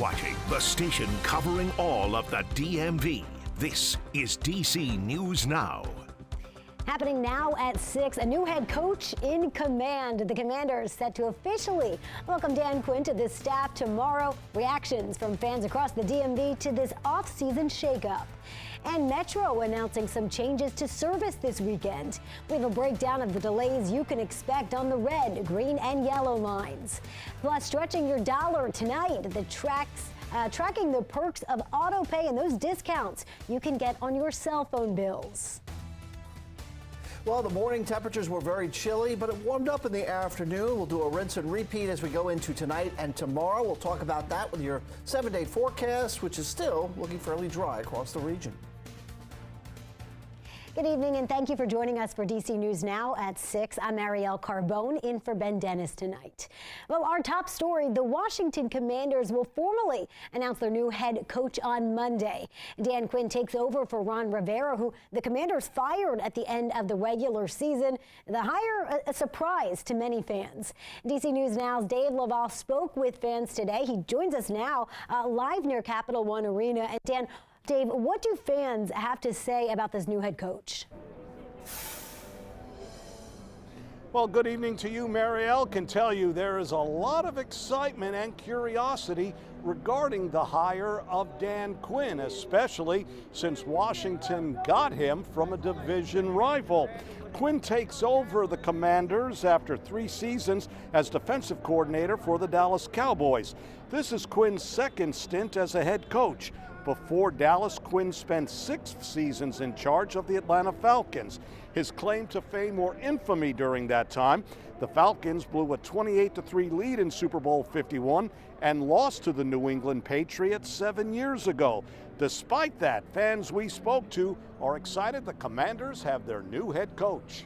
watching the station covering all of the DMV. This is DC News Now. Happening now at 6, a new head coach in command. The Commanders set to officially welcome Dan Quinn to the staff tomorrow. Reactions from fans across the DMV to this off-season shakeup. And Metro announcing some changes to service this weekend. We have a breakdown of the delays you can expect on the red, green, and yellow lines. Plus, stretching your dollar tonight, the tracking the perks of auto pay and those discounts you can get on your cell phone bills. Well, the morning temperatures were very chilly, but it warmed up in the afternoon. We'll do a rinse and repeat as we go into tonight and tomorrow. We'll talk about that with your 7-day forecast, which is still looking fairly dry across the region. Good evening, and thank you for joining us for DC News Now at 6. I'm Arielle Carbone in for Ben Dennis tonight. Well, our top story, the Washington Commanders will formally announce their new head coach on Monday. Dan Quinn takes over for Ron Rivera, who the Commanders fired at the end of the regular season. The hire, a surprise to many fans. DC News Now's Dave Laval spoke with fans today. He joins us now live near Capital One Arena. And Dan, Dave, what do fans have to say about this new head coach? Well, good evening to you, Marielle. Can tell you there is a lot of excitement and curiosity regarding the hire of Dan Quinn, especially since Washington got him from a division rival. Quinn takes over the Commanders after 3 seasons as defensive coordinator for the Dallas Cowboys. This is Quinn's second stint as a head coach. Before Dallas, Quinn spent 6 seasons in charge of the Atlanta Falcons. His claim to fame or infamy during that time, the Falcons blew a 28-3 lead in Super Bowl 51 and lost to the New England Patriots 7 years ago. Despite that, fans we spoke to are excited the Commanders have their new head coach.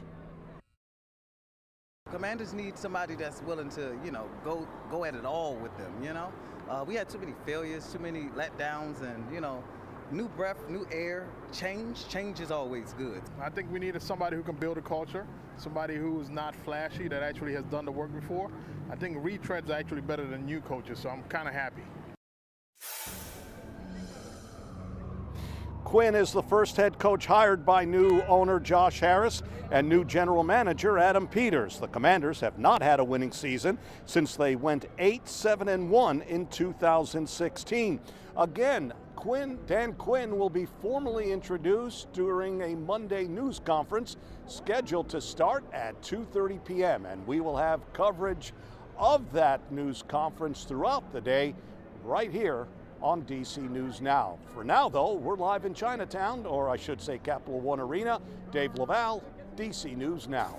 Commanders need somebody that's willing to, go at it all with them, We had too many failures, too many letdowns, and, new breath, new air, change is always good. I think we needed somebody who can build a culture, somebody who's not flashy, that actually has done the work before. I think retreads are actually better than new coaches, so I'm kind of happy. Quinn is the first head coach hired by new owner Josh Harris and new general manager Adam Peters. The Commanders have not had a winning season since they went 8-7-1 in 2016. Again, Dan Quinn will be formally introduced during a Monday news conference scheduled to start at 2:30 p.m. and we will have coverage of that news conference throughout the day right here on DC News Now. For now, though, we're live in Chinatown, or I should say Capital One Arena. Dave Laval, DC News Now.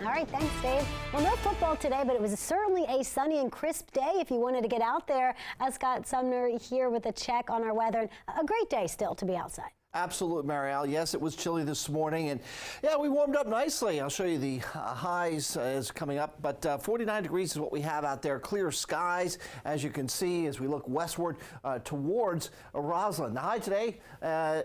All right, thanks, Dave. Well, no football today, but it was certainly a sunny and crisp day if you wanted to get out there. Scott Sumner here with a check on our weather. And a great day still to be outside. Absolutely, Marielle. Yes, it was chilly this morning, and yeah, we warmed up nicely. I'll show you the highs as coming up, but 49 degrees is what we have out there. Clear skies, as you can see, as we look westward towards Roslyn. The high today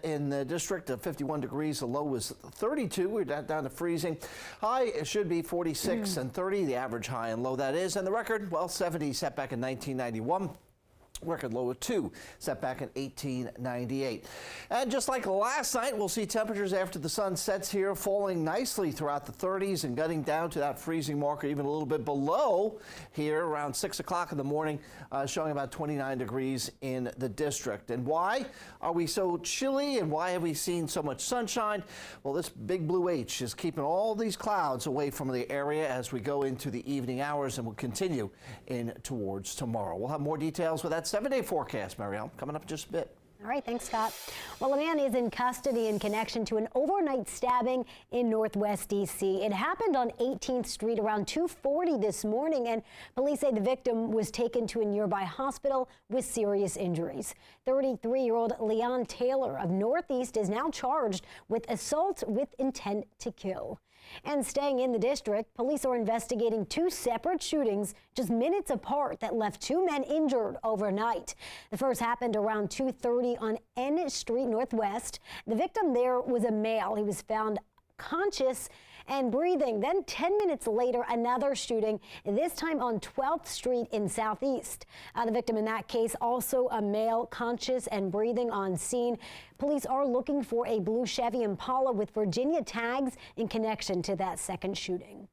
in the district of 51 degrees. The low was 32. We're down to freezing. High it should be 46 and 30. The average high and low, that is, and the record, well, 70 set back in 1991. Record low of 2, set back in 1898. And just like last night, we'll see temperatures after the sun sets here falling nicely throughout the 30s and getting down to that freezing marker, even a little bit below here around 6 o'clock in the morning, showing about 29 degrees in the district. And why are we so chilly and why have we seen so much sunshine? Well, this big blue H is keeping all these clouds away from the area as we go into the evening hours and will continue in towards tomorrow. We'll have more details with that 7-day forecast, Marielle, coming up in just a bit. All right, thanks, Scott. Well, a man is in custody in connection to an overnight stabbing in Northwest D.C. It happened on 18th Street around 2:40 this morning, and police say the victim was taken to a nearby hospital with serious injuries. 33-year-old Leon Taylor of Northeast is now charged with assault with intent to kill. And staying in the district, police are investigating 2 separate shootings just minutes apart that left 2 men injured overnight. The first happened around 2:30 on N Street Northwest. The victim there was a male. He was found conscious and breathing. Then 10 minutes later, another shooting, this time on 12th Street in Southeast. The victim in that case, also a male, conscious and breathing on scene. Police are looking for a blue Chevy Impala with Virginia tags in connection to that second shooting.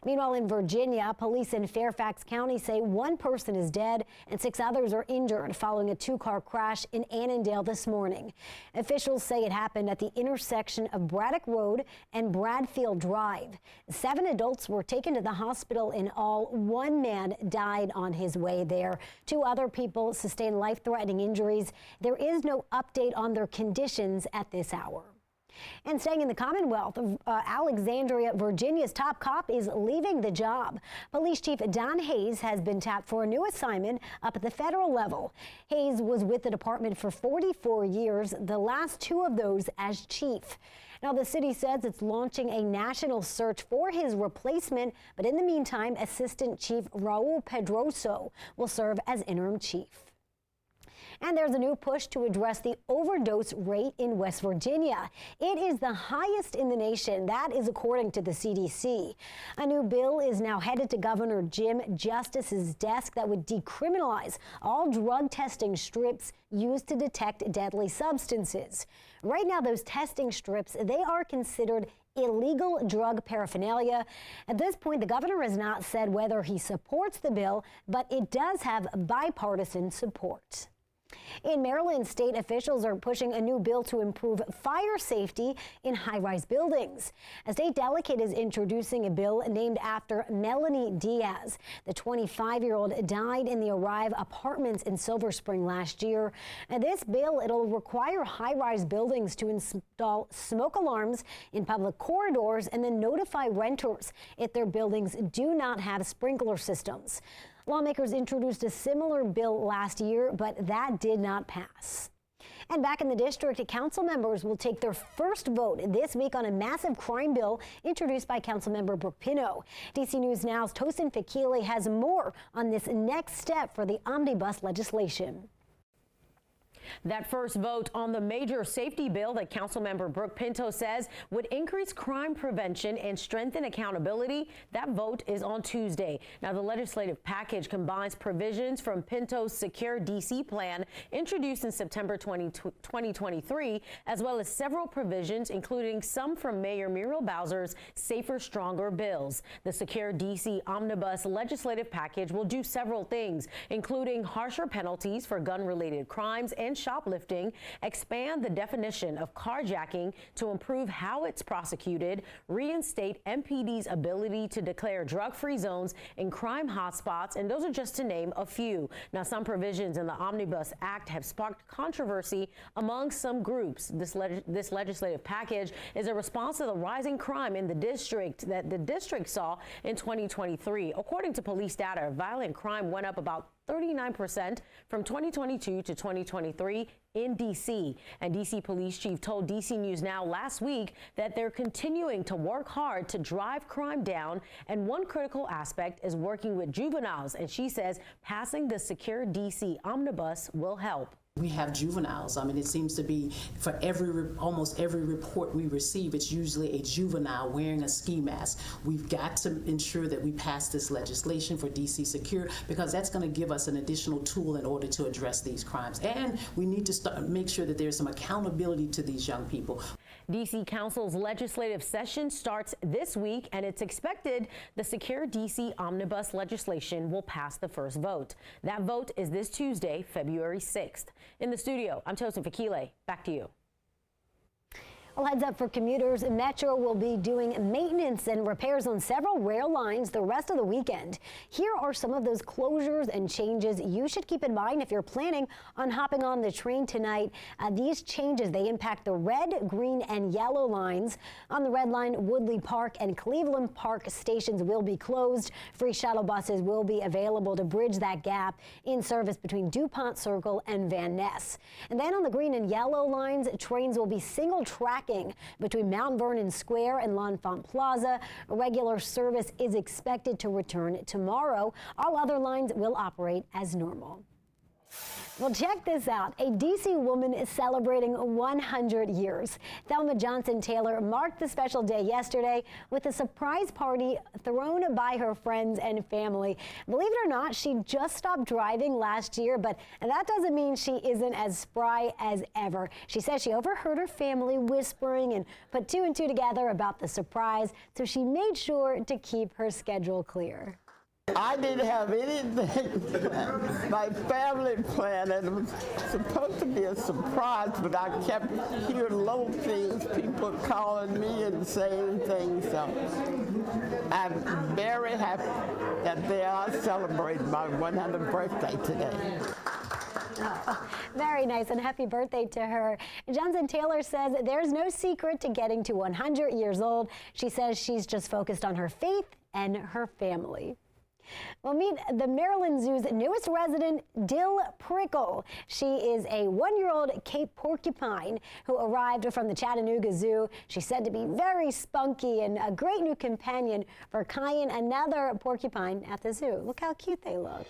Meanwhile, in Virginia, police in Fairfax County say one person is dead and 6 others are injured following a 2-car crash in Annandale this morning. Officials say it happened at the intersection of Braddock Road and Bradfield Drive. 7 adults were taken to the hospital in all. 1 man died on his way there. 2 other people sustained life-threatening injuries. There is no update on their conditions at this hour. And staying in the Commonwealth, Alexandria, Virginia's top cop is leaving the job. Police Chief Don Hayes has been tapped for a new assignment up at the federal level. Hayes was with the department for 44 years, the last 2 of those as chief. Now, the city says it's launching a national search for his replacement, but in the meantime, Assistant Chief Raul Pedroso will serve as interim chief. And there's a new push to address the overdose rate in West Virginia. It is the highest in the nation. That is according to the CDC. A new bill is now headed to Governor Jim Justice's desk that would decriminalize all drug testing strips used to detect deadly substances. Right now, those testing strips, they are considered illegal drug paraphernalia. At this point, the governor has not said whether he supports the bill, but it does have bipartisan support. In Maryland, state officials are pushing a new bill to improve fire safety in high-rise buildings. A state delegate is introducing a bill named after Melanie Diaz. The 25-year-old died in the Arrive Apartments in Silver Spring last year. And this bill, it'll require high-rise buildings to install smoke alarms in public corridors and then notify renters if their buildings do not have sprinkler systems. Lawmakers introduced a similar bill last year, but that did not pass. And back in the district, council members will take their first vote this week on a massive crime bill introduced by Councilmember Brooke Pinto. DC News Now's Tosin Fakile has more on this next step for the omnibus legislation. That first vote on the major safety bill that Councilmember Brooke Pinto says would increase crime prevention and strengthen accountability, that vote is on Tuesday. Now, the legislative package combines provisions from Pinto's Secure DC plan introduced in September 2023, as well as several provisions, including some from Mayor Muriel Bowser's Safer, Stronger bills. The Secure DC omnibus legislative package will do several things, including harsher penalties for gun-related crimes and shoplifting, expand the definition of carjacking to improve how it's prosecuted, reinstate MPD's ability to declare drug-free zones in crime hotspots, and those are just to name a few. Now, some provisions in the Omnibus Act have sparked controversy among some groups. This legislative package is a response to the rising crime in the district that the district saw in 2023. According to police data, violent crime went up about 39% from 2022 to 2023 in D.C. And D.C. Police Chief told D.C. News Now last week that they're continuing to work hard to drive crime down. And one critical aspect is working with juveniles. And she says passing the Secure D.C. omnibus will help. We have juveniles. I mean, it seems to be for almost every report we receive, it's usually a juvenile wearing a ski mask. We've got to ensure that we pass this legislation for DC Secure, because that's going to give us an additional tool in order to address these crimes. And we need to make sure that there's some accountability to these young people. D.C. Council's legislative session starts this week, and it's expected the Secure D.C. omnibus legislation will pass the first vote. That vote is this Tuesday, February 6th. In the studio, I'm Tosin Fakile. Back to you. Well, heads up for commuters. Metro will be doing maintenance and repairs on several rail lines the rest of the weekend. Here are some of those closures and changes you should keep in mind if you're planning on hopping on the train tonight. These changes, they impact the red, green, and yellow lines. On the red line, Woodley Park and Cleveland Park stations will be closed. Free shuttle buses will be available to bridge that gap in service between DuPont Circle and Van Ness. And then on the green and yellow lines, trains will be single track between Mount Vernon Square and L'Enfant Plaza. Regular service is expected to return tomorrow. All other lines will operate as normal. Well, check this out. A D.C. woman is celebrating 100 years. Thelma Johnson Taylor marked the special day yesterday with a surprise party thrown by her friends and family. Believe it or not, she just stopped driving last year, but that doesn't mean she isn't as spry as ever. She says she overheard her family whispering and put two and two together about the surprise, so she made sure to keep her schedule clear. I didn't have anything. My family planned, and it was supposed to be a surprise, but I kept hearing little things, people calling me and saying things. So I'm very happy that they are celebrating my 100th birthday today. Oh, very nice, and happy birthday to her. Johnson Taylor says there's no secret to getting to 100 years old. She says she's just focused on her faith and her family. We'll meet the Maryland Zoo's newest resident, Dill Prickle. She is a one-year-old Cape porcupine who arrived from the Chattanooga Zoo. She's said to be very spunky and a great new companion for Quinn, another porcupine at the zoo. Look how cute they look.